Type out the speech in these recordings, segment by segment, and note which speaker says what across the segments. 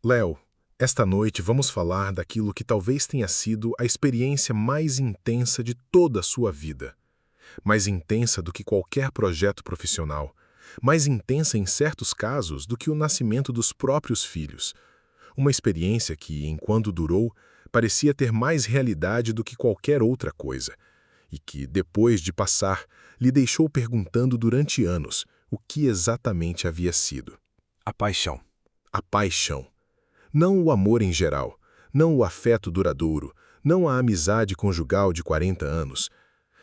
Speaker 1: Léo, esta noite vamos falar daquilo que talvez tenha sido a experiência mais intensa de toda a sua vida. Mais intensa do que qualquer projeto profissional. Mais intensa em certos casos do que o nascimento dos próprios filhos. Uma experiência que, enquanto durou, parecia ter mais realidade do que qualquer outra coisa. E que, depois de passar, lhe deixou perguntando durante anos o que exatamente havia sido.
Speaker 2: A paixão.
Speaker 1: A paixão. Não o amor em geral, não o afeto duradouro, não a amizade conjugal de 40 anos.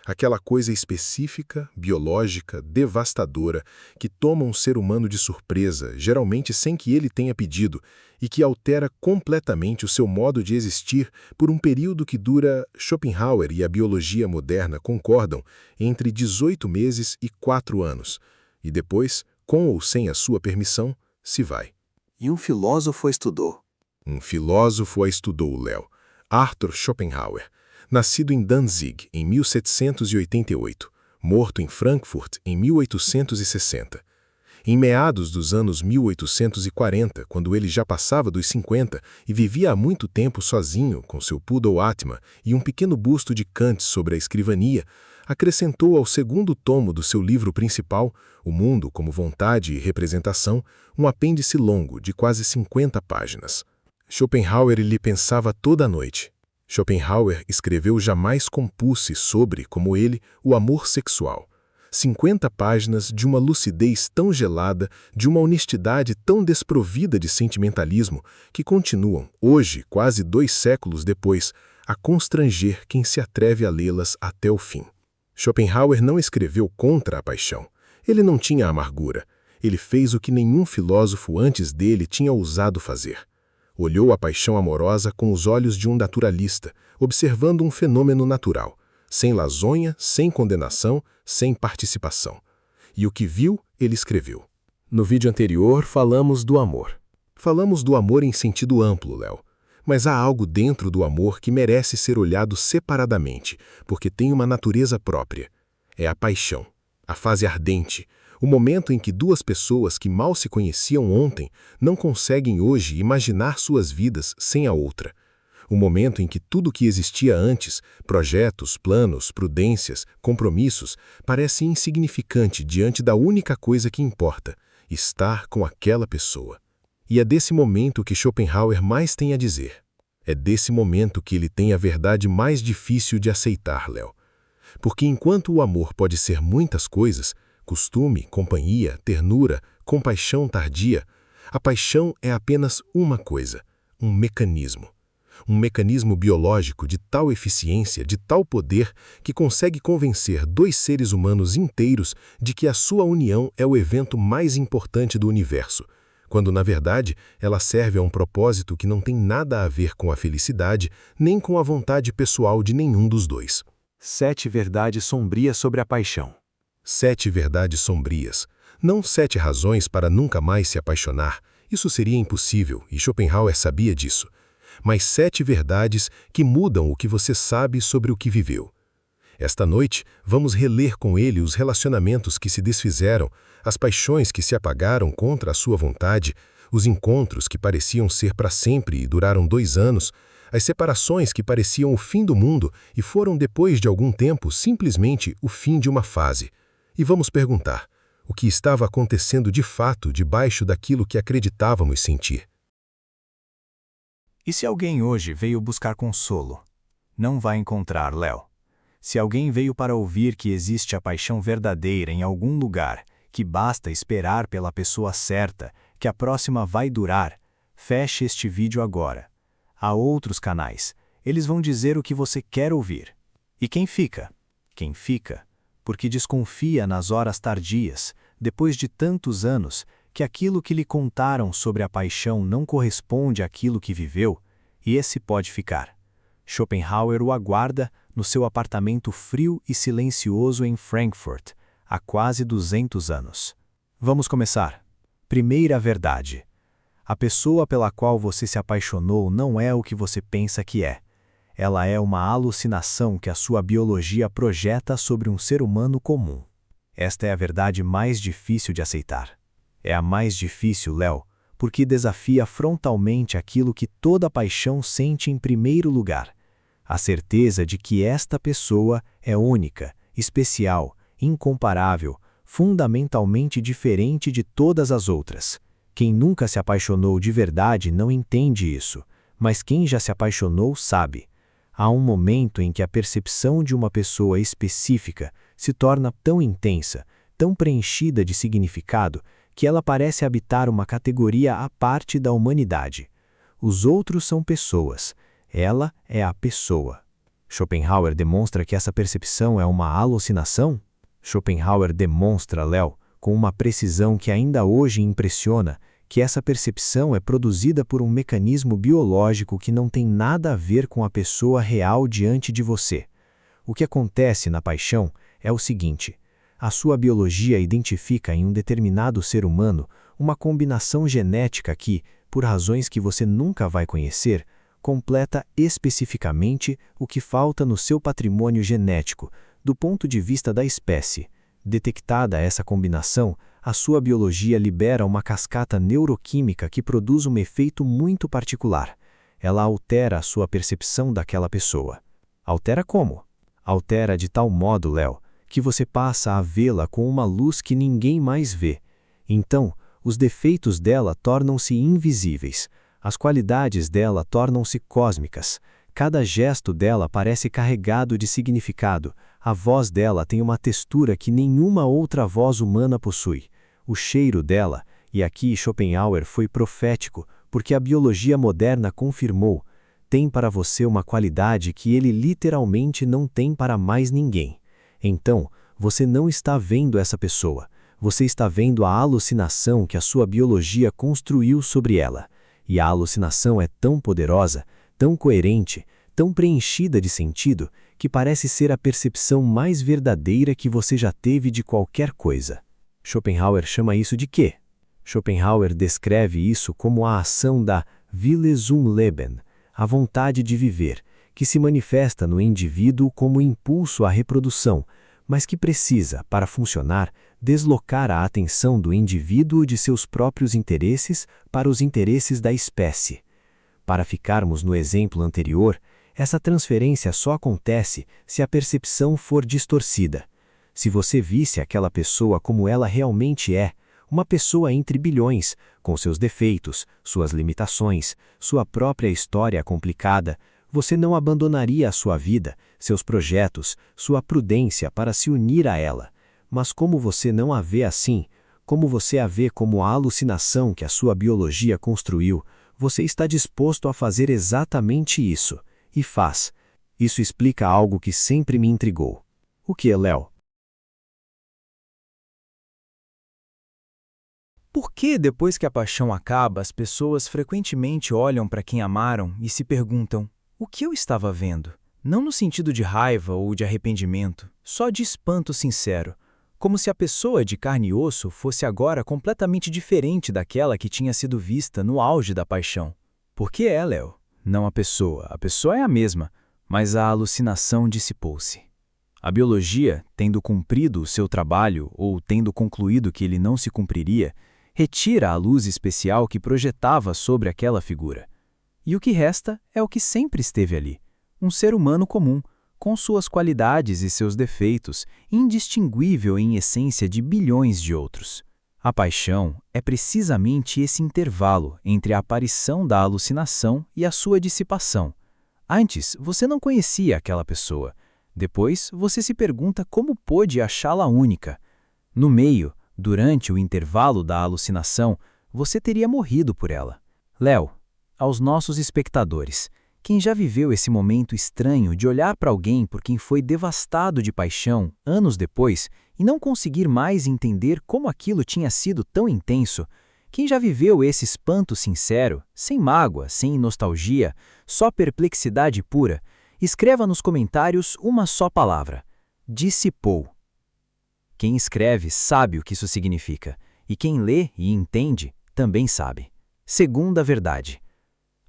Speaker 1: Aquela coisa específica, biológica, devastadora, que toma um ser humano de surpresa, geralmente sem que ele tenha pedido, e que altera completamente o seu modo de existir por um período que dura, Schopenhauer e a biologia moderna concordam, entre 18 meses e 4 anos. E depois, com ou sem a sua permissão, se vai.
Speaker 2: E um filósofo a estudou.
Speaker 1: Um filósofo a estudou, Léo. Arthur Schopenhauer. Nascido em Danzig, em 1788. Morto em Frankfurt, em 1860. Em meados dos anos 1840, quando ele já passava dos 50 e vivia há muito tempo sozinho com seu poodle Atma e um pequeno busto de Kant sobre a escrivania, acrescentou ao segundo tomo do seu livro principal, O Mundo como Vontade e Representação, um apêndice longo de quase 50 páginas. Schopenhauer lhe pensava toda a noite. Schopenhauer escreveu Jamais Compulse sobre, como ele, o amor sexual. 50 páginas de uma lucidez tão gelada, de uma honestidade tão desprovida de sentimentalismo, que continuam, hoje, quase 2 séculos depois, a constranger quem se atreve a lê-las até o fim. Schopenhauer não escreveu contra a paixão. Ele não tinha amargura. Ele fez o que nenhum filósofo antes dele tinha ousado fazer. Olhou a paixão amorosa com os olhos de um naturalista, observando um fenômeno natural, sem lazonha, sem condenação, sem participação. E o que viu, ele escreveu. No vídeo anterior, falamos do amor. Falamos do amor em sentido amplo, Léo. Mas há algo dentro do amor que merece ser olhado separadamente, porque tem uma natureza própria. É a paixão, a fase ardente, o momento em que duas pessoas que mal se conheciam ontem não conseguem hoje imaginar suas vidas sem a outra. O momento em que tudo o que existia antes, projetos, planos, prudências, compromissos, parece insignificante diante da única coisa que importa, estar com aquela pessoa. E é desse momento que Schopenhauer mais tem a dizer. É desse momento que ele tem a verdade mais difícil de aceitar, Léo. Porque enquanto o amor pode ser muitas coisas, costume, companhia, ternura, compaixão tardia, a paixão é apenas uma coisa, um mecanismo. Um mecanismo biológico de tal eficiência, de tal poder, que consegue convencer 2 seres humanos inteiros de que a sua união é o evento mais importante do universo, quando, na verdade, ela serve a um propósito que não tem nada a ver com a felicidade, nem com a vontade pessoal de nenhum dos dois.
Speaker 2: 7 verdades sombrias sobre a paixão.
Speaker 1: 7 verdades sombrias. Não 7 razões para nunca mais se apaixonar. Isso seria impossível, e Schopenhauer sabia disso. Mas 7 verdades que mudam o que você sabe sobre o que viveu. Esta noite, vamos reler com ele os relacionamentos que se desfizeram, as paixões que se apagaram contra a sua vontade, os encontros que pareciam ser para sempre e duraram 2 anos, as separações que pareciam o fim do mundo e foram, depois de algum tempo, simplesmente o fim de uma fase. E vamos perguntar, o que estava acontecendo de fato debaixo daquilo que acreditávamos sentir?
Speaker 2: E se alguém hoje veio buscar consolo? Não vai encontrar, Léo. Se alguém veio para ouvir que existe a paixão verdadeira em algum lugar, que basta esperar pela pessoa certa, que a próxima vai durar, feche este vídeo agora. Há outros canais. Eles vão dizer o que você quer ouvir. E quem fica? Quem fica, porque desconfia nas horas tardias, depois de tantos anos, que aquilo que lhe contaram sobre a paixão não corresponde àquilo que viveu, e esse pode ficar. Schopenhauer o aguarda no seu apartamento frio e silencioso em Frankfurt, há quase 200 anos. Vamos começar. Primeira verdade. A pessoa pela qual você se apaixonou não é o que você pensa que é. Ela é uma alucinação que a sua biologia projeta sobre um ser humano comum. Esta é a verdade mais difícil de aceitar. É a mais difícil, Léo, porque desafia frontalmente aquilo que toda paixão sente em primeiro lugar: a certeza de que esta pessoa é única, especial, incomparável, fundamentalmente diferente de todas as outras. Quem nunca se apaixonou de verdade não entende isso, mas quem já se apaixonou sabe. Há um momento em que a percepção de uma pessoa específica se torna tão intensa, tão preenchida de significado, que ela parece habitar uma categoria à parte da humanidade. Os outros são pessoas, ela é a pessoa. Schopenhauer demonstra que essa percepção é uma alucinação? Schopenhauer demonstra, Léo, com uma precisão que ainda hoje impressiona, que essa percepção é produzida por um mecanismo biológico que não tem nada a ver com a pessoa real diante de você. O que acontece na paixão é o seguinte: a sua biologia identifica em um determinado ser humano uma combinação genética que, por razões que você nunca vai conhecer, completa especificamente o que falta no seu patrimônio genético, do ponto de vista da espécie. Detectada essa combinação, a sua biologia libera uma cascata neuroquímica que produz um efeito muito particular. Ela altera a sua percepção daquela pessoa. Altera como? Altera de tal modo, Léo, que você passa a vê-la com uma luz que ninguém mais vê. Então, os defeitos dela tornam-se invisíveis. As qualidades dela tornam-se cósmicas. Cada gesto dela parece carregado de significado. A voz dela tem uma textura que nenhuma outra voz humana possui. O cheiro dela, e aqui Schopenhauer foi profético, porque a biologia moderna confirmou, tem para você uma qualidade que ele literalmente não tem para mais ninguém. Então, você não está vendo essa pessoa. Você está vendo a alucinação que a sua biologia construiu sobre ela. E a alucinação é tão poderosa, tão coerente, tão preenchida de sentido, que parece ser a percepção mais verdadeira que você já teve de qualquer coisa. Schopenhauer chama isso de quê? Schopenhauer descreve isso como a ação da Wille zum Leben, a vontade de viver, que se manifesta no indivíduo como impulso à reprodução, mas que precisa, para funcionar, deslocar a atenção do indivíduo de seus próprios interesses para os interesses da espécie. Para ficarmos no exemplo anterior, essa transferência só acontece se a percepção for distorcida. Se você visse aquela pessoa como ela realmente é, uma pessoa entre bilhões, com seus defeitos, suas limitações, sua própria história complicada, você não abandonaria a sua vida, seus projetos, sua prudência para se unir a ela. Mas como você não a vê assim, como você a vê como a alucinação que a sua biologia construiu, você está disposto a fazer exatamente isso. E faz. Isso explica algo que sempre me intrigou. O que, Léo?
Speaker 3: Por que, depois que a paixão acaba, as pessoas frequentemente olham para quem amaram e se perguntam: o que eu estava vendo? Não no sentido de raiva ou de arrependimento, só de espanto sincero, como se a pessoa de carne e osso fosse agora completamente diferente daquela que tinha sido vista no auge da paixão. Por que é, Léo? Não a pessoa é a mesma, mas a alucinação dissipou-se. A biologia, tendo cumprido o seu trabalho ou tendo concluído que ele não se cumpriria, retira a luz especial que projetava sobre aquela figura. E o que resta é o que sempre esteve ali, um ser humano comum, com suas qualidades e seus defeitos, indistinguível em essência de bilhões de outros. A paixão é precisamente esse intervalo entre a aparição da alucinação e a sua dissipação. Antes, você não conhecia aquela pessoa. Depois, você se pergunta como pôde achá-la única. No meio, durante o intervalo da alucinação, você teria morrido por ela. Léo, aos nossos espectadores, quem já viveu esse momento estranho de olhar para alguém por quem foi devastado de paixão anos depois e não conseguir mais entender como aquilo tinha sido tão intenso, quem já viveu esse espanto sincero, sem mágoa, sem nostalgia, só perplexidade pura, escreva nos comentários uma só palavra: dissipou. Quem escreve sabe o que isso significa, e quem lê e entende também sabe. Segunda verdade: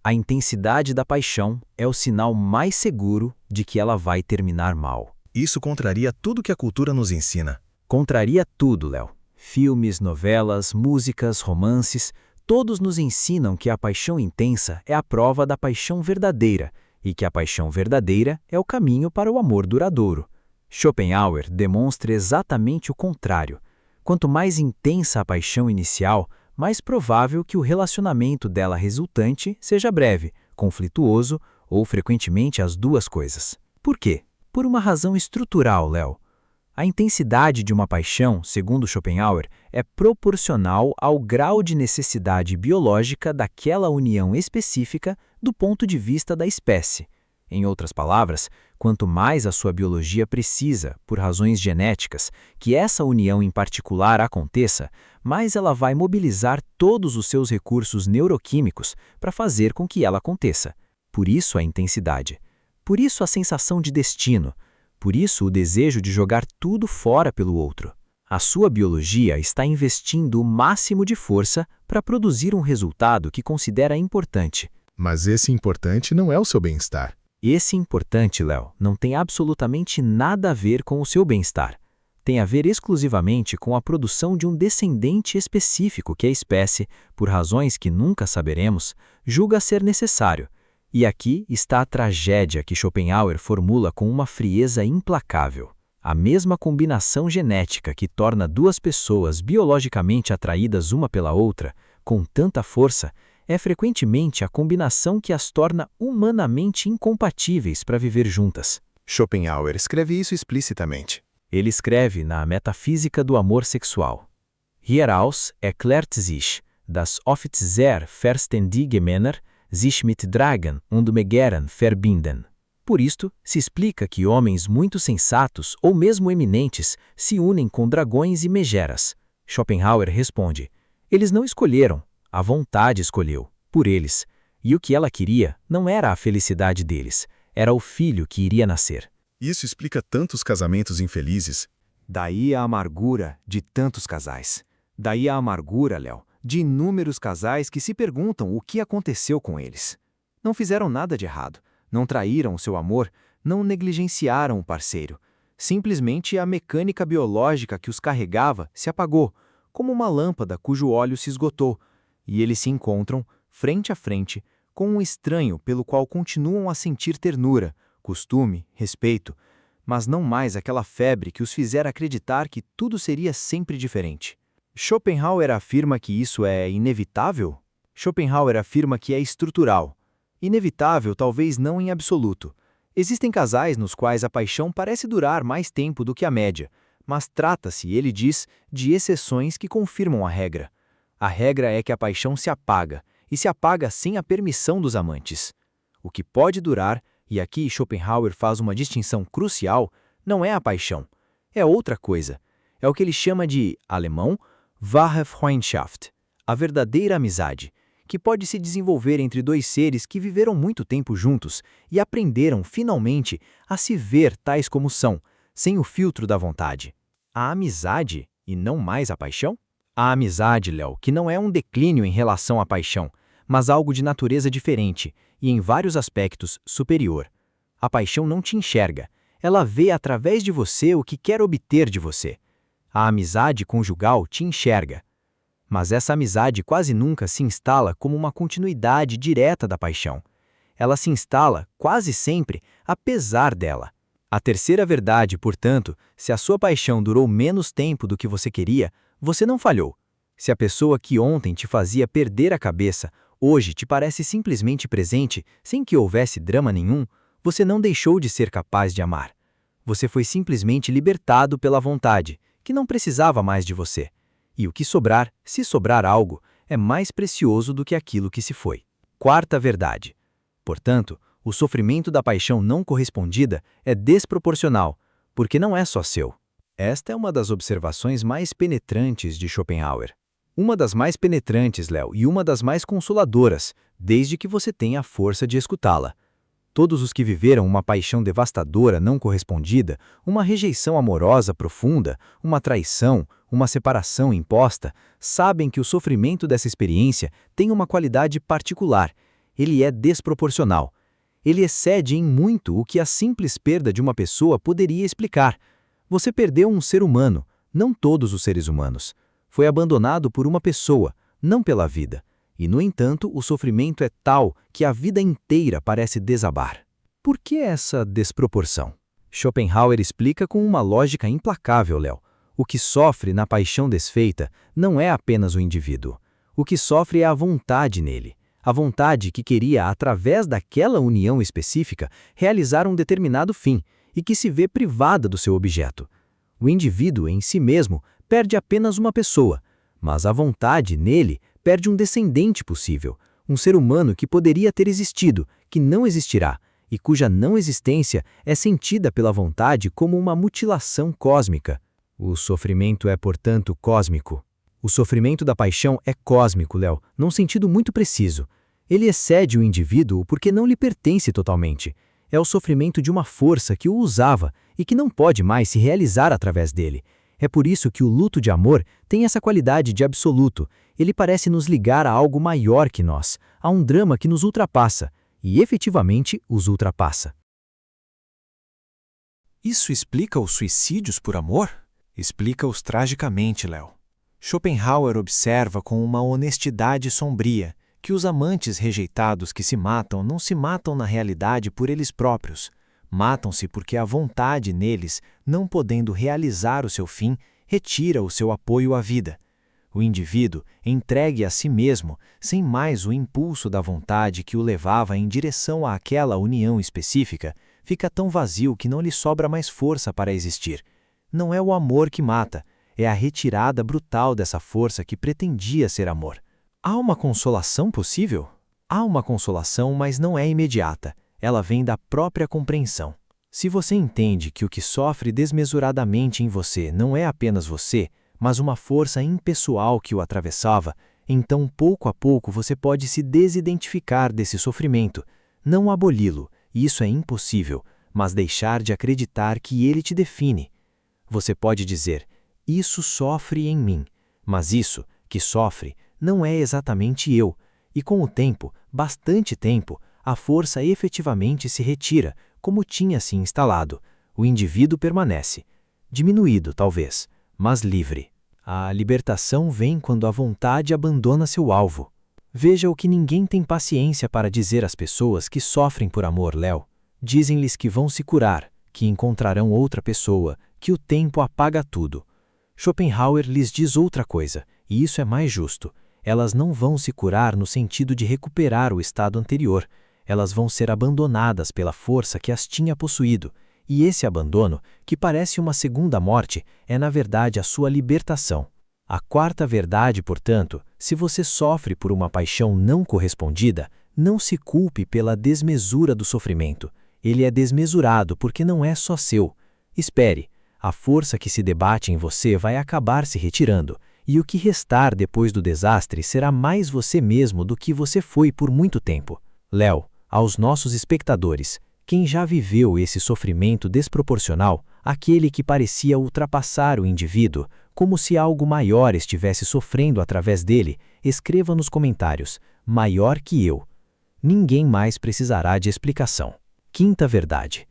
Speaker 3: a intensidade da paixão é o sinal mais seguro de que ela vai terminar mal.
Speaker 2: Isso contraria tudo que a cultura nos ensina.
Speaker 3: Contraria tudo, Léo. Filmes, novelas, músicas, romances, Todos nos ensinam que a paixão intensa é a prova da paixão verdadeira e que a paixão verdadeira é o caminho para o amor duradouro. Schopenhauer demonstra exatamente o contrário. Quanto mais intensa a paixão inicial, mais provável que o relacionamento dela resultante seja breve, conflituoso ou frequentemente as duas coisas. Por quê? Por uma razão estrutural, Léo. A intensidade de uma paixão, segundo Schopenhauer, é proporcional ao grau de necessidade biológica daquela união específica do ponto de vista da espécie. Em outras palavras, quanto mais a sua biologia precisa, por razões genéticas, que essa união em particular aconteça, mais ela vai mobilizar todos os seus recursos neuroquímicos para fazer com que ela aconteça. Por isso a intensidade. Por isso a sensação de destino. Por isso o desejo de jogar tudo fora pelo outro. A sua biologia está investindo o máximo de força para produzir um resultado que considera importante.
Speaker 1: Mas esse importante não é o seu bem-estar.
Speaker 3: Esse importante, Léo, não tem absolutamente nada a ver com o seu bem-estar. Tem a ver exclusivamente com a produção de um descendente específico que a espécie, por razões que nunca saberemos, julga ser necessário. E aqui está a tragédia que Schopenhauer formula com uma frieza implacável. A mesma combinação genética que torna duas pessoas biologicamente atraídas uma pela outra, com tanta força, é frequentemente a combinação que as torna humanamente incompatíveis para viver juntas.
Speaker 1: Schopenhauer escreve isso explicitamente.
Speaker 3: Ele escreve na Metafísica do Amor Sexual. Hieraus erklärt sich, dass oft sehr verständige Männer sich mit Dragen und Megeren verbinden. Por isto, se explica que homens muito sensatos ou mesmo eminentes se unem com dragões e megeras. Schopenhauer responde: eles não escolheram, a vontade escolheu, por eles. E o que ela queria não era a felicidade deles, era o filho que iria nascer.
Speaker 1: Isso explica tantos casamentos infelizes.
Speaker 2: Daí a amargura de tantos casais. Daí a amargura, Léo, de inúmeros casais que se perguntam o que aconteceu com eles. Não fizeram nada de errado, não traíram o seu amor, não negligenciaram o parceiro. Simplesmente a mecânica biológica que os carregava se apagou, como uma lâmpada cujo óleo se esgotou, e eles se encontram, frente a frente, com um estranho pelo qual continuam a sentir ternura, costume, respeito, mas não mais aquela febre que os fizera acreditar que tudo seria sempre diferente. Schopenhauer afirma que isso é inevitável? Schopenhauer afirma que é estrutural. Inevitável talvez não em absoluto. Existem casais nos quais a paixão parece durar mais tempo do que a média, mas trata-se, ele diz, de exceções que confirmam a regra. A regra é que a paixão se apaga, e se apaga sem a permissão dos amantes. O que pode durar, e aqui Schopenhauer faz uma distinção crucial, não é a paixão, é outra coisa. É o que ele chama de, alemão, wahre Freundschaft, a verdadeira amizade, que pode se desenvolver entre dois seres que viveram muito tempo juntos e aprenderam, finalmente, a se ver tais como são, sem o filtro da vontade. A amizade, e não mais a paixão? A amizade, Léo, que não é um declínio em relação à paixão, mas algo de natureza diferente e, em vários aspectos, superior. A paixão não te enxerga, ela vê através de você o que quer obter de você. A amizade conjugal te enxerga. Mas essa amizade quase nunca se instala como uma continuidade direta da paixão. Ela se instala, quase sempre, apesar dela. A terceira verdade, portanto, se a sua paixão durou menos tempo do que você queria, você não falhou. Se a pessoa que ontem te fazia perder a cabeça, hoje te parece simplesmente presente, sem que houvesse drama nenhum, você não deixou de ser capaz de amar. Você foi simplesmente libertado pela vontade, que não precisava mais de você. E o que sobrar, se sobrar algo, é mais precioso do que aquilo que se foi. Quarta verdade. Portanto, o sofrimento da paixão não correspondida é desproporcional, porque não é só seu. Esta é uma das observações mais penetrantes de Schopenhauer. Uma das mais penetrantes, Léo, e uma das mais consoladoras, desde que você tenha a força de escutá-la. Todos os que viveram uma paixão devastadora não correspondida, uma rejeição amorosa profunda, uma traição, uma separação imposta, sabem que o sofrimento dessa experiência tem uma qualidade particular. Ele é desproporcional. Ele excede em muito o que a simples perda de uma pessoa poderia explicar. Você perdeu um ser humano, não todos os seres humanos. Foi abandonado por uma pessoa, não pela vida.
Speaker 3: E, no entanto, o sofrimento é tal que a vida inteira parece desabar. Por que essa desproporção? Schopenhauer explica com uma lógica implacável, Léo. O que sofre na paixão desfeita não é apenas o indivíduo. O que sofre é a vontade nele. A vontade que queria, através daquela união específica, realizar um determinado fim e que se vê privada do seu objeto. O indivíduo em si mesmo perde apenas uma pessoa, mas a vontade nele perde um descendente possível, um ser humano que poderia ter existido, que não existirá, e cuja não existência é sentida pela vontade como uma mutilação cósmica. O sofrimento é, portanto, cósmico. O sofrimento da paixão é cósmico, Léo, num sentido muito preciso. Ele excede o indivíduo porque não lhe pertence totalmente. É o sofrimento de uma força que o usava e que não pode mais se realizar através dele. É por isso que o luto de amor tem essa qualidade de absoluto. Ele parece nos ligar a algo maior que nós, a um drama que nos ultrapassa, e efetivamente os ultrapassa.
Speaker 2: Isso explica os suicídios por amor? Explica-os tragicamente, Léo. Schopenhauer observa com uma honestidade sombria que os amantes rejeitados que se matam não se matam na realidade por eles próprios. Matam-se porque a vontade neles, não podendo realizar o seu fim, retira o seu apoio à vida. O indivíduo, entregue a si mesmo, sem mais o impulso da vontade que o levava em direção àquela união específica, fica tão vazio que não lhe sobra mais força para existir. Não é o amor que mata, é a retirada brutal dessa força que pretendia ser amor. Há uma consolação possível? Há uma consolação, mas não é imediata. Ela vem da própria compreensão. Se você entende que o que sofre desmesuradamente em você não é apenas você, mas uma força impessoal que o atravessava, então pouco a pouco você pode se desidentificar desse sofrimento, não aboli-lo, isso é impossível, mas deixar de acreditar que ele te define. Você pode dizer: isso sofre em mim, mas isso, que sofre, não é exatamente eu, e com o tempo, bastante tempo, a força efetivamente se retira, como tinha se instalado. O indivíduo permanece, diminuído talvez, mas livre. A libertação vem quando a vontade abandona seu alvo. Veja o que ninguém tem paciência para dizer às pessoas que sofrem por amor, Léo. Dizem-lhes que vão se curar, que encontrarão outra pessoa, que o tempo apaga tudo. Schopenhauer lhes diz outra coisa, e isso é mais justo. Elas não vão se curar no sentido de recuperar o estado anterior. Elas vão ser abandonadas pela força que as tinha possuído. E esse abandono, que parece uma segunda morte, é na verdade a sua libertação. A quarta verdade, portanto, se você sofre por uma paixão não correspondida, não se culpe pela desmesura do sofrimento. Ele é desmesurado porque não é só seu. Espere. A força que se debate em você vai acabar se retirando, e o que restar depois do desastre será mais você mesmo do que você foi por muito tempo. Léo, aos nossos espectadores, quem já viveu esse sofrimento desproporcional, aquele que parecia ultrapassar o indivíduo, como se algo maior estivesse sofrendo através dele, escreva nos comentários: maior que eu. Ninguém mais precisará de explicação. Quinta verdade.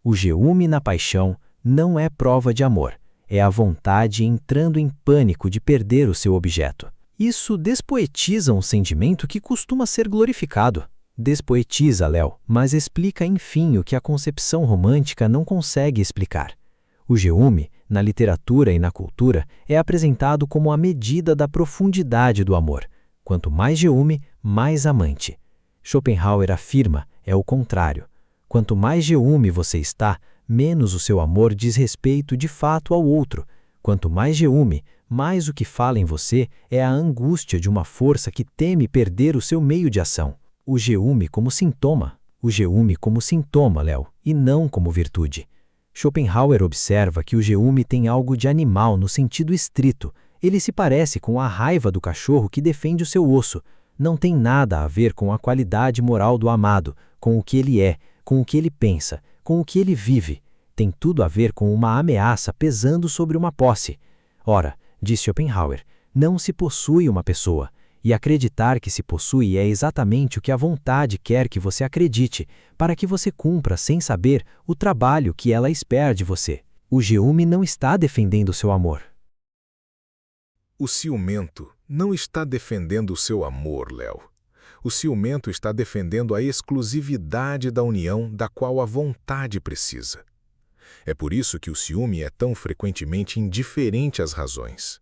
Speaker 2: O Geume na paixão não é prova de amor, é a vontade entrando em pânico de perder o seu objeto. Isso despoetiza um sentimento que costuma ser glorificado. Despoetiza, Léo, mas explica enfim o que a concepção romântica não consegue explicar. O Geume, na literatura e na cultura, é apresentado como a medida da profundidade do amor. Quanto mais Geume, mais amante. Schopenhauer afirma, é o contrário. Quanto mais Geume você está, menos o seu amor diz respeito de fato ao outro. Quanto mais Geume, mais o que fala em você é a angústia de uma força que teme perder o seu meio de ação. O Geume como sintoma. O Geume como sintoma, Léo, e não como virtude. Schopenhauer observa que o Geume tem algo de animal no sentido estrito. Ele se parece com a raiva do cachorro que defende o seu osso. Não tem nada a ver com a qualidade moral do amado, com o que ele é, com o que ele pensa, com o que ele vive. Tem tudo a ver com uma ameaça pesando sobre uma posse. Ora, diz Schopenhauer, não se possui uma pessoa, e acreditar que se possui é exatamente o que a vontade quer que você acredite, para que você cumpra sem saber o trabalho que ela espera de você. O Geume não está defendendo seu amor.
Speaker 1: O ciumento não está defendendo o seu amor, Léo. O ciumento está defendendo a exclusividade da união da qual a vontade precisa. É por isso que o ciúme é tão frequentemente indiferente às razões.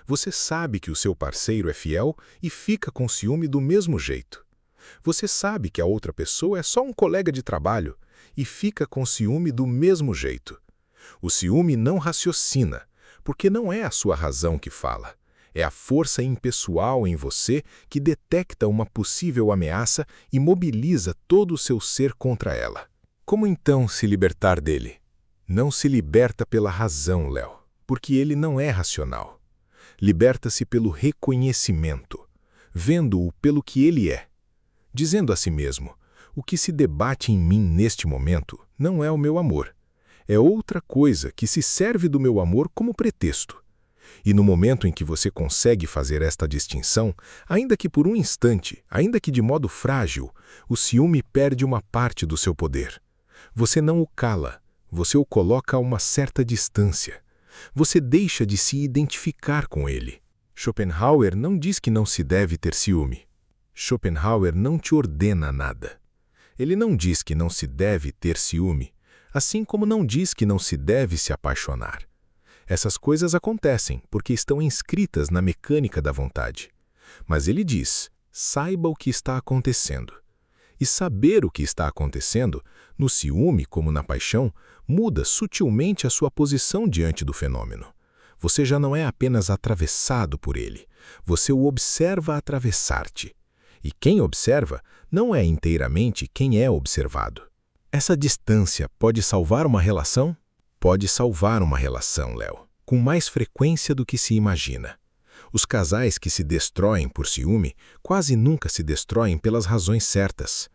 Speaker 1: Você sabe que o seu parceiro é fiel e fica com ciúme do mesmo jeito. Você sabe que a outra pessoa é só um colega de trabalho e fica com ciúme do mesmo jeito. O ciúme não raciocina, porque não é a sua razão que fala. É a força impessoal em você que detecta uma possível ameaça e mobiliza todo o seu ser contra ela. Como então se libertar dele? Não se liberta pela razão, Léo, porque ele não é racional. Liberta-se pelo reconhecimento, vendo-o pelo que ele é. Dizendo a si mesmo, o que se debate em mim neste momento não é o meu amor. É outra coisa que se serve do meu amor como pretexto. E no momento em que você consegue fazer esta distinção, ainda que por um instante, ainda que de modo frágil, o ciúme perde uma parte do seu poder. Você não o cala, você o coloca a uma certa distância. Você deixa de se identificar com ele. Schopenhauer não diz que não se deve ter ciúme. Schopenhauer não te ordena nada. Ele não diz que não se deve ter ciúme, assim como não diz que não se deve se apaixonar. Essas coisas acontecem porque estão inscritas na mecânica da vontade. Mas ele diz, saiba o que está acontecendo. E saber o que está acontecendo, no ciúme como na paixão, muda sutilmente a sua posição diante do fenômeno. Você já não é apenas atravessado por ele, você o observa atravessar-te. E quem observa não é inteiramente quem é observado. Essa distância pode salvar uma relação? Pode salvar uma relação, Léo, com mais frequência do que se imagina. Os casais que se destroem por ciúme quase nunca se destroem pelas razões certas.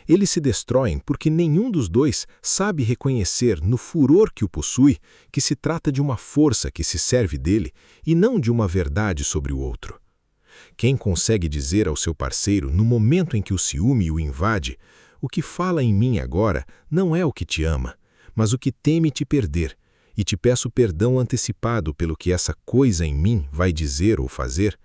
Speaker 1: Eles se destroem porque nenhum dos dois sabe reconhecer no furor que o possui que se trata de uma força que se serve dele e não de uma verdade sobre o outro. Quem consegue dizer ao seu parceiro, no momento em que o ciúme o invade, o que fala em mim agora não é o que te ama, mas o que teme te perder, e te peço perdão antecipado pelo que essa coisa em mim vai dizer ou fazer,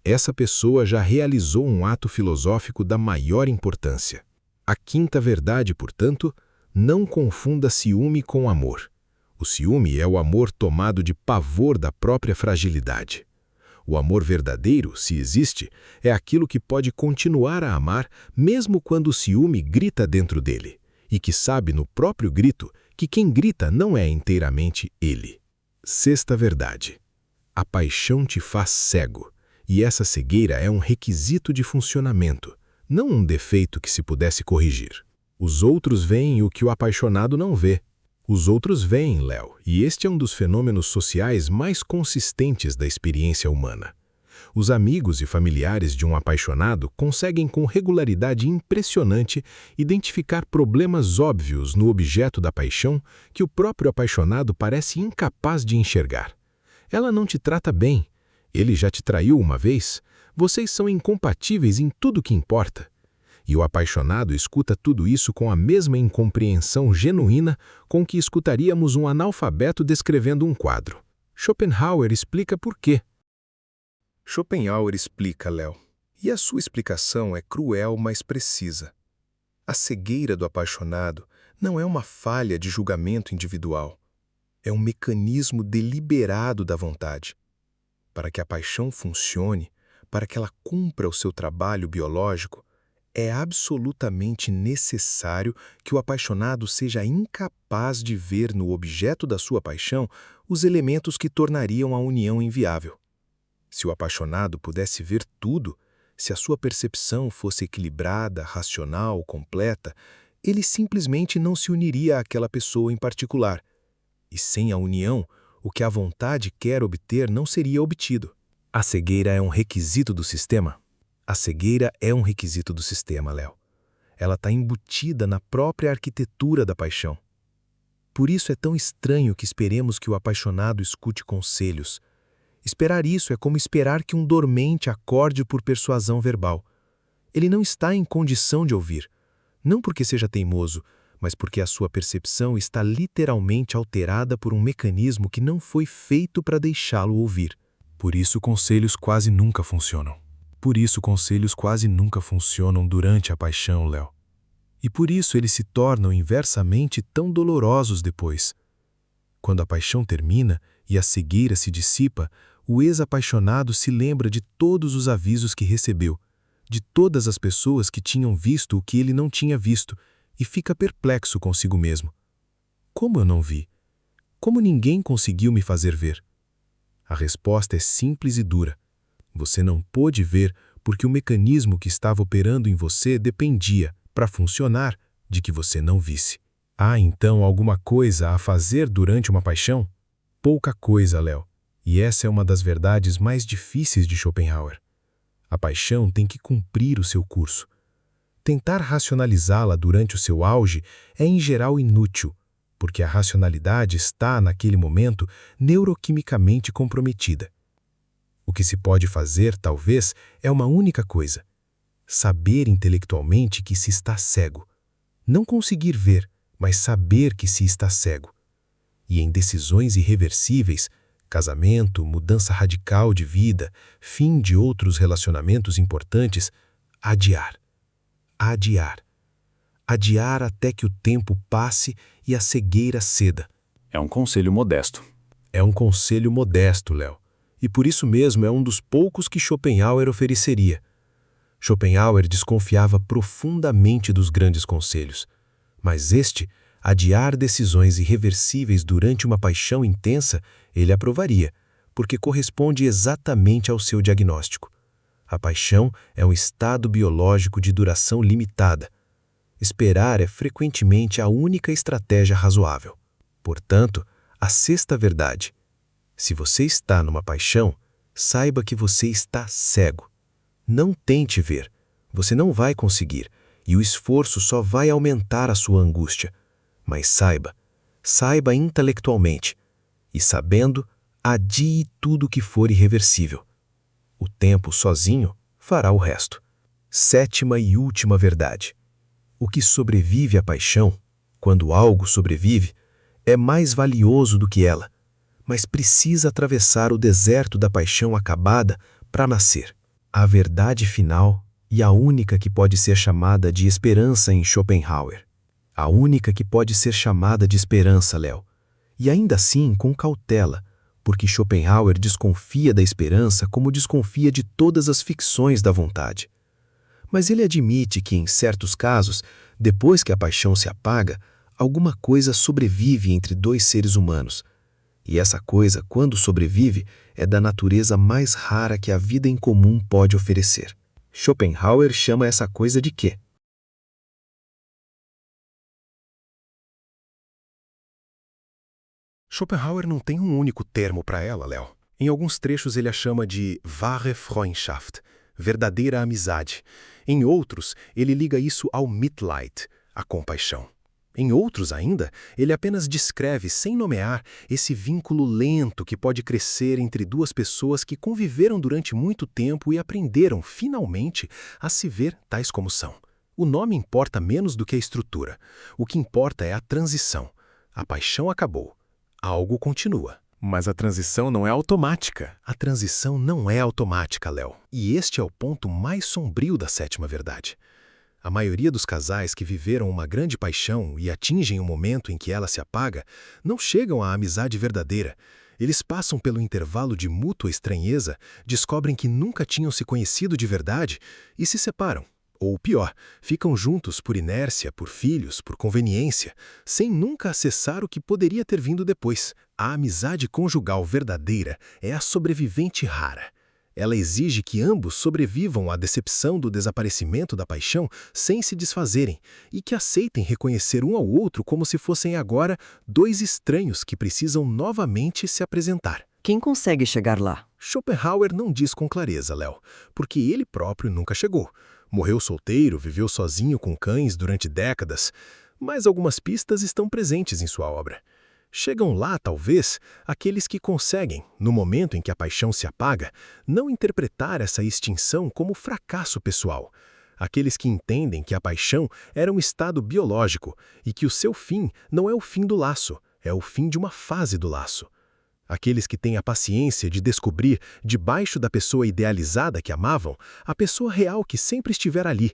Speaker 1: essa pessoa já realizou um ato filosófico da maior importância. A quinta verdade, portanto, não confunda ciúme com amor. O ciúme é o amor tomado de pavor da própria fragilidade. O amor verdadeiro, se existe, é aquilo que pode continuar a amar mesmo quando o ciúme grita dentro dele, e que sabe no próprio grito que quem grita não é inteiramente ele. Sexta verdade. A paixão te faz cego, e essa cegueira é um requisito de funcionamento, não um defeito que se pudesse corrigir. Os outros veem o que o apaixonado não vê. Os outros veem, Léo, e este é um dos fenômenos sociais mais consistentes da experiência humana. Os amigos e familiares de um apaixonado conseguem com regularidade impressionante identificar problemas óbvios no objeto da paixão que o próprio apaixonado parece incapaz de enxergar. Ela não te trata bem. Ele já te traiu uma vez. Vocês são incompatíveis em tudo que importa. E o apaixonado escuta tudo isso com a mesma incompreensão genuína com que escutaríamos um analfabeto descrevendo um quadro. Schopenhauer explica por quê.
Speaker 4: Schopenhauer explica, Léo, e a sua explicação é cruel, mas precisa. A cegueira do apaixonado não é uma falha de julgamento individual. É um mecanismo deliberado da vontade. Para que a paixão funcione, para que ela cumpra o seu trabalho biológico, é absolutamente necessário que o apaixonado seja incapaz de ver no objeto da sua paixão os elementos que tornariam a união inviável. Se o apaixonado pudesse ver tudo, se a sua percepção fosse equilibrada, racional, completa, ele simplesmente não se uniria àquela pessoa em particular. E sem a união, o que a vontade quer obter não seria obtido. A cegueira é um requisito do sistema? A cegueira é um requisito do sistema, Léo. Ela está embutida na própria arquitetura da paixão. Por isso é tão estranho que esperemos que o apaixonado escute conselhos. Esperar isso é como esperar que um dormente acorde por persuasão verbal. Ele não está em condição de ouvir, não porque seja teimoso, mas porque a sua percepção está literalmente alterada por um mecanismo que não foi feito para deixá-lo ouvir.
Speaker 1: Por isso, conselhos quase nunca funcionam. Por isso, conselhos quase nunca funcionam durante a paixão, Léo. E por isso eles se tornam inversamente tão dolorosos depois. Quando a paixão termina e a cegueira se dissipa, o ex-apaixonado se lembra de todos os avisos que recebeu, de todas as pessoas que tinham visto o que ele não tinha visto, e fica perplexo consigo mesmo. Como eu não vi? Como ninguém conseguiu me fazer ver? A resposta é simples e dura. Você não pôde ver porque o mecanismo que estava operando em você dependia, para funcionar, de que você não visse. Há então alguma coisa a fazer durante uma paixão? Pouca coisa, Léo. E essa é uma das verdades mais difíceis de Schopenhauer. A paixão tem que cumprir o seu curso. Tentar racionalizá-la durante o seu auge é em geral inútil, porque a racionalidade está, naquele momento, neuroquimicamente comprometida. O que se pode fazer, talvez, é uma única coisa: saber intelectualmente que se está cego. Não conseguir ver, mas saber que se está cego. E em decisões irreversíveis, casamento, mudança radical de vida, fim de outros relacionamentos importantes, adiar. Adiar. Adiar até que o tempo passe e a cegueira ceda.
Speaker 2: É um conselho modesto.
Speaker 1: É um conselho modesto, Léo. E por isso mesmo é um dos poucos que Schopenhauer ofereceria. Schopenhauer desconfiava profundamente dos grandes conselhos. Mas este, adiar decisões irreversíveis durante uma paixão intensa, ele aprovaria, porque corresponde exatamente ao seu diagnóstico. A paixão é um estado biológico de duração limitada. Esperar é frequentemente a única estratégia razoável. Portanto, a sexta verdade: se você está numa paixão, saiba que você está cego. Não tente ver, você não vai conseguir, e o esforço só vai aumentar a sua angústia. Mas saiba intelectualmente, e sabendo, adie tudo que for irreversível. O tempo sozinho fará o resto. Sétima e última verdade: o que sobrevive à paixão, quando algo sobrevive, é mais valioso do que ela, mas precisa atravessar o deserto da paixão acabada para nascer. A verdade final e a única que pode ser chamada de esperança em Schopenhauer. A única que pode ser chamada de esperança, Léo. E ainda assim com cautela, porque Schopenhauer desconfia da esperança como desconfia de todas as ficções da vontade. Mas ele admite que, em certos casos, depois que a paixão se apaga, alguma coisa sobrevive entre dois seres humanos. E essa coisa, quando sobrevive, é da natureza mais rara que a vida em comum pode oferecer. Schopenhauer chama essa coisa de quê?
Speaker 4: Schopenhauer não tem um único termo para ela, Léo. Em alguns trechos ele a chama de wahre Freundschaft, verdadeira amizade. Em outros, ele liga isso ao Mitleid, a compaixão. Em outros ainda, ele apenas descreve, sem nomear, esse vínculo lento que pode crescer entre duas pessoas que conviveram durante muito tempo e aprenderam, finalmente, a se ver tais como são. O nome importa menos do que a estrutura. O que importa é a transição. A paixão acabou. Algo continua. Mas a transição não é automática. A transição não é automática, Léo. E este é o ponto mais sombrio da sétima verdade. A maioria dos casais que viveram uma grande paixão e atingem o momento em que ela se apaga, não chegam à amizade verdadeira. Eles passam pelo intervalo de mútua estranheza, descobrem que nunca tinham se conhecido de verdade e se separam. Ou pior, ficam juntos por inércia, por filhos, por conveniência, sem nunca acessar o que poderia ter vindo depois. A amizade conjugal verdadeira é a sobrevivente rara. Ela exige que ambos sobrevivam à decepção do desaparecimento da paixão sem se desfazerem e que aceitem reconhecer um ao outro como se fossem agora dois estranhos que precisam novamente se apresentar.
Speaker 5: Quem consegue chegar lá?
Speaker 4: Schopenhauer não diz com clareza, Léo, porque ele próprio nunca chegou. Morreu solteiro, viveu sozinho com cães durante décadas, mas algumas pistas estão presentes em sua obra. Chegam lá, talvez, aqueles que conseguem, no momento em que a paixão se apaga, não interpretar essa extinção como fracasso pessoal. Aqueles que entendem que a paixão era um estado biológico e que o seu fim não é o fim do laço, é o fim de uma fase do laço.
Speaker 1: Aqueles que têm a paciência de descobrir, debaixo da pessoa idealizada que amavam, a pessoa real que sempre estiver ali.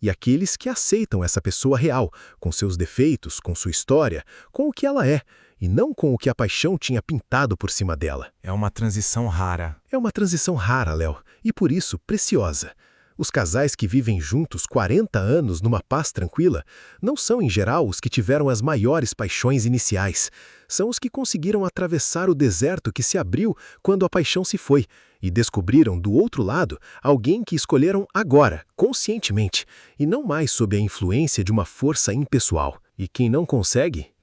Speaker 1: E aqueles que aceitam essa pessoa real, com seus defeitos, com sua história, com o que ela é, e não com o que a paixão tinha pintado por cima dela.
Speaker 2: É uma transição rara.
Speaker 1: É uma transição rara, Léo, e por isso preciosa. Os casais que vivem juntos 40 anos numa paz tranquila não são, em geral, os que tiveram as maiores paixões iniciais. São os que conseguiram atravessar o deserto que se abriu quando a paixão se foi e descobriram do outro lado alguém que escolheram agora, conscientemente, e não mais sob a influência de uma força impessoal. E quem não consegue,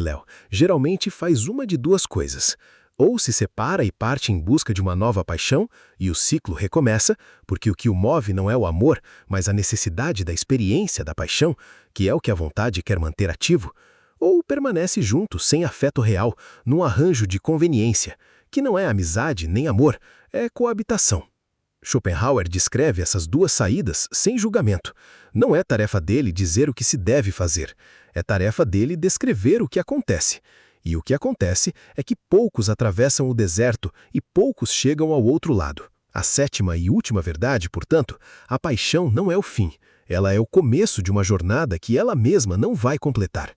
Speaker 1: Léo, geralmente faz uma de duas coisas. Ou se separa e parte em busca de uma nova paixão, e o ciclo recomeça, porque o que o move não é o amor, mas a necessidade da experiência da paixão, que é o que a vontade quer manter ativo, ou permanece junto, sem afeto real, num arranjo de conveniência, que não é amizade nem amor, é coabitação. Schopenhauer descreve essas duas saídas sem julgamento. Não é tarefa dele dizer o que se deve fazer, é tarefa dele descrever o que acontece. E o que acontece é que poucos atravessam o deserto e poucos chegam ao outro lado. A sétima e última verdade, portanto, a paixão não é o fim. Ela é o começo de uma jornada que ela mesma não vai completar.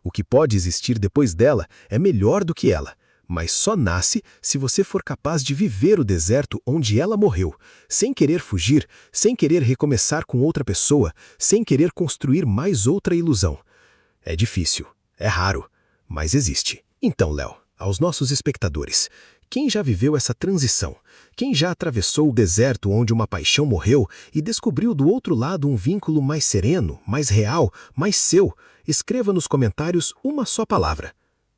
Speaker 1: O que pode existir depois dela é melhor do que ela, mas só nasce se você for capaz de viver o deserto onde ela morreu, sem querer fugir, sem querer recomeçar com outra pessoa, sem querer construir mais outra ilusão. É difícil, é raro, mas existe. Então, Léo, aos nossos espectadores, quem já viveu essa transição? Quem já atravessou o deserto onde uma paixão morreu e descobriu do outro lado um vínculo mais sereno, mais real, mais seu? Escreva nos comentários uma só palavra: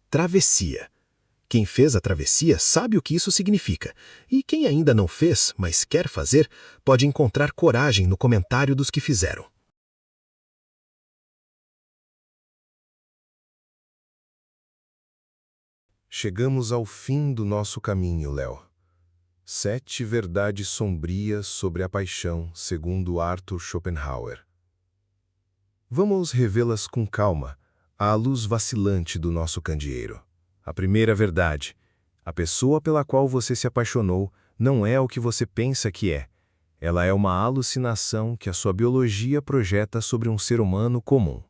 Speaker 1: travessia. Quem fez a travessia sabe o que isso significa. E quem ainda não fez, mas quer fazer, pode encontrar coragem no comentário dos que fizeram.
Speaker 4: Chegamos ao fim do nosso caminho, Léo. 7 verdades sombrias sobre a paixão, segundo Arthur Schopenhauer. Vamos revê-las com calma, à luz vacilante do nosso candeeiro. A primeira verdade: a pessoa pela qual você se apaixonou não é o que você pensa que é. Ela é uma alucinação que a sua biologia projeta sobre um ser humano comum.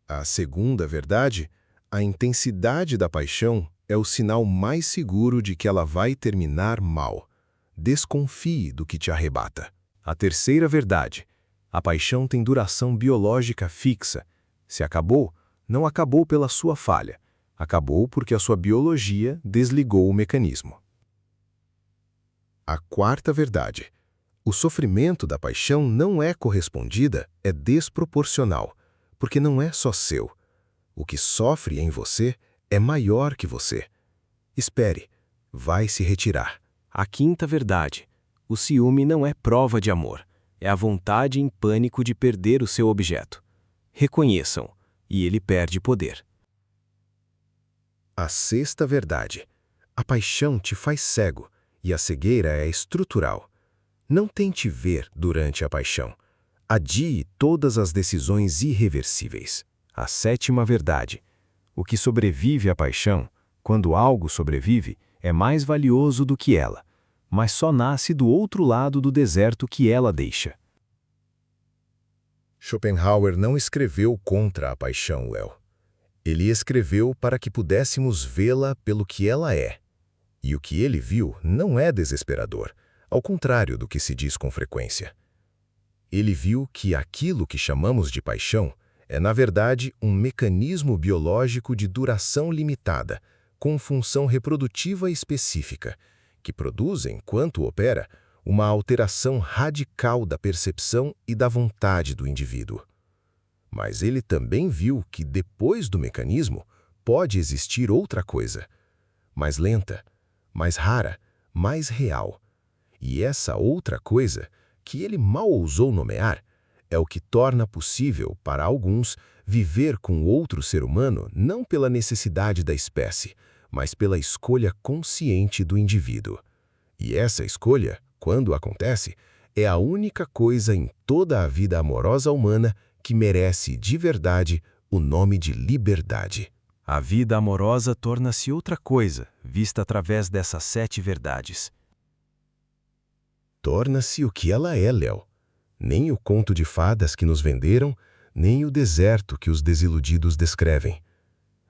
Speaker 4: A segunda verdade: a intensidade da paixão é o sinal mais seguro de que ela vai terminar mal. Desconfie do que te arrebata. A terceira verdade: a paixão tem duração biológica fixa. Se acabou, não acabou pela sua falha. Acabou porque a sua biologia desligou o mecanismo. A quarta verdade: o sofrimento da paixão não é correspondida, é desproporcional, porque não é só seu. O que sofre em você é maior que você. Espere, vai se retirar. A quinta verdade: o ciúme não é prova de amor, é a vontade em pânico de perder o seu objeto. Reconheçam, e ele perde poder. A sexta verdade: a paixão te faz cego, e a cegueira é estrutural. Não tente ver durante a paixão. Adie todas as decisões irreversíveis. A sétima verdade: o que sobrevive à paixão, quando algo sobrevive, é mais valioso do que ela, mas só nasce do outro lado do deserto que ela deixa. Schopenhauer não escreveu contra a paixão, Léo. Ele escreveu para que pudéssemos vê-la pelo que ela é. E o que ele viu não é desesperador, ao contrário do que se diz com frequência. Ele viu que aquilo que chamamos de paixão é, na verdade, um mecanismo biológico de duração limitada, com função reprodutiva específica, que produz, enquanto opera, uma alteração radical da percepção e da vontade do indivíduo. Mas ele também viu que, depois do mecanismo, pode existir outra coisa, mais lenta, mais rara, mais real. E essa outra coisa, que ele mal ousou nomear, é o que torna possível, para alguns, viver com outro ser humano não pela necessidade da espécie, mas pela escolha consciente do indivíduo. E essa escolha, quando acontece, é a única coisa em toda a vida amorosa humana que merece de verdade o nome de liberdade.
Speaker 3: A vida amorosa torna-se outra coisa, vista através dessas 7 verdades.
Speaker 1: Torna-se o que ela é, Léo. Nem o conto de fadas que nos venderam, nem o deserto que os desiludidos descrevem.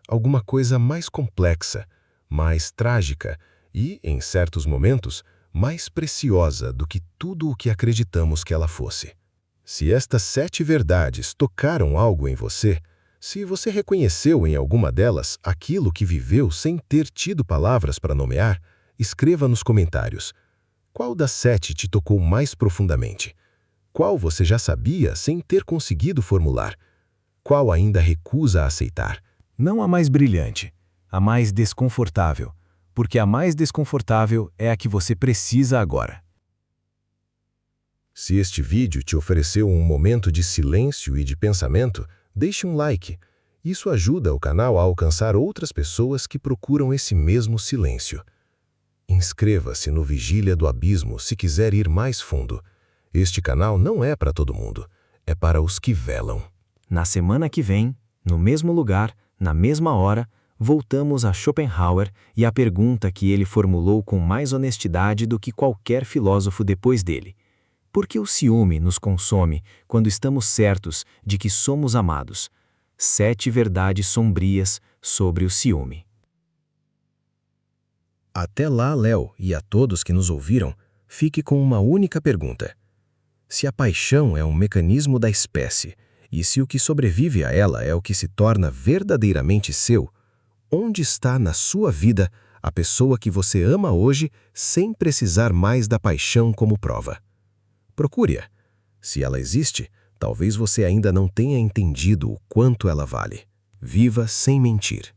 Speaker 1: Alguma coisa mais complexa, mais trágica e, em certos momentos, mais preciosa do que tudo o que acreditamos que ela fosse. Se estas 7 verdades tocaram algo em você, se você reconheceu em alguma delas aquilo que viveu sem ter tido palavras para nomear, escreva nos comentários. Qual das 7 te tocou mais profundamente? Qual você já sabia sem ter conseguido formular? Qual ainda recusa a aceitar?
Speaker 3: Não a mais brilhante, a mais desconfortável, porque a mais desconfortável é a que você precisa agora.
Speaker 1: Se este vídeo te ofereceu um momento de silêncio e de pensamento, deixe um like. Isso ajuda o canal a alcançar outras pessoas que procuram esse mesmo silêncio. Inscreva-se no Vigília do Abismo se quiser ir mais fundo. Este canal não é para todo mundo, é para os que velam.
Speaker 3: Na semana que vem, no mesmo lugar, na mesma hora, voltamos a Schopenhauer e à pergunta que ele formulou com mais honestidade do que qualquer filósofo depois dele. Por que o ciúme nos consome quando estamos certos de que somos amados? 7 verdades sombrias sobre o ciúme.
Speaker 1: Até lá, Léo, e a todos que nos ouviram, fique com uma única pergunta. Se a paixão é um mecanismo da espécie, e se o que sobrevive a ela é o que se torna verdadeiramente seu, onde está na sua vida a pessoa que você ama hoje sem precisar mais da paixão como prova? Procure-a. Se ela existe, talvez você ainda não tenha entendido o quanto ela vale. Viva sem mentir.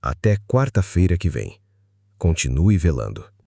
Speaker 1: Até quarta-feira que vem. Continue velando.